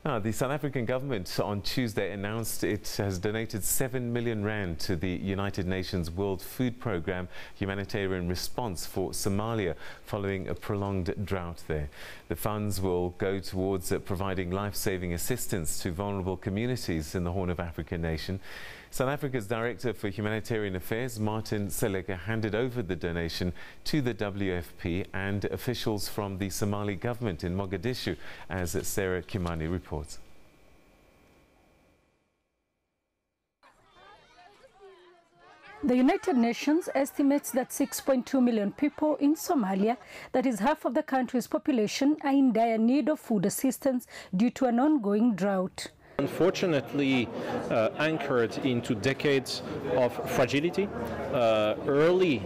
The South African government on Tuesday announced it has donated 7 million rand to the United Nations World Food Programme humanitarian response for Somalia following a prolonged drought there. The funds will go towards providing life-saving assistance to vulnerable communities in the Horn of Africa nation. South Africa's Director for Humanitarian Affairs, Martin Seleka, handed over the donation to the WFP and officials from the Somali government in Mogadishu, as Sarah Kimani reports. The United Nations estimates that 6.2 million people in Somalia, that is half of the country's population, are in dire need of food assistance due to an ongoing drought. Unfortunately, anchored into decades of fragility, early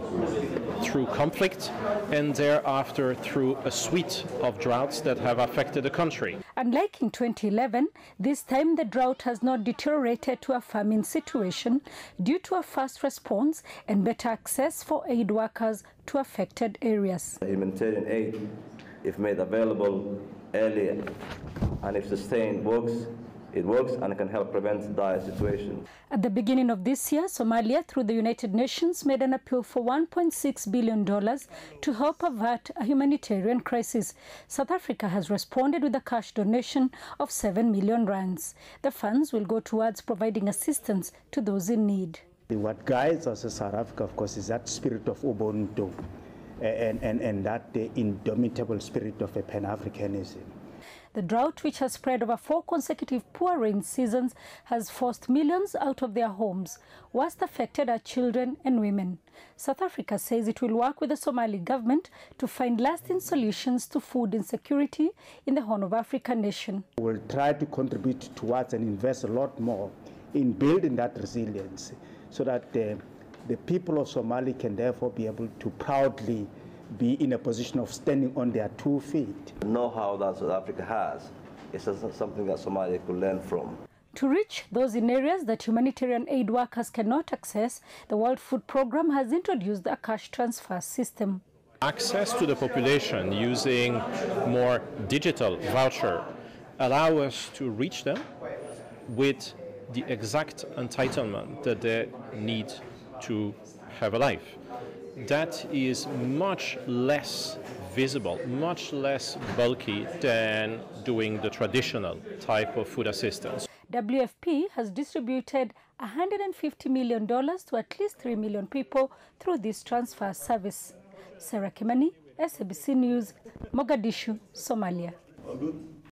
through conflict and thereafter through a suite of droughts that have affected the country. Unlike in 2011, this time the drought has not deteriorated to a famine situation due to a fast response and better access for aid workers to affected areas. Humanitarian aid, if made available early and if sustained, it works and can help prevent dire situations. At the beginning of this year, Somalia, through the United Nations, made an appeal for $1.6 billion to help avert a humanitarian crisis. South Africa has responded with a cash donation of 7 million rands. The funds will go towards providing assistance to those in need. What guides us as South Africa, of course, is that spirit of Ubuntu and that indomitable spirit of Pan-Africanism. The drought, which has spread over 4 consecutive poor rain seasons, has forced millions out of their homes. Worst affected are children and women. South Africa says it will work with the Somali government to find lasting solutions to food insecurity in the Horn of Africa nation. We'll try to contribute towards and invest a lot more in building that resilience so that the people of Somalia can therefore be able to proudly be in a position of standing on their 2 feet. The know-how that South Africa has is something that Somalia could learn from. To reach those in areas that humanitarian aid workers cannot access, the World Food Programme has introduced a cash transfer system. Access to the population using more digital voucher allow us to reach them with the exact entitlement that they need to have a life. That is much less visible, much less bulky than doing the traditional type of food assistance. WFP has distributed $150 million to at least 3 million people through this transfer service. Sarah Kimani, SABC News, Mogadishu, Somalia.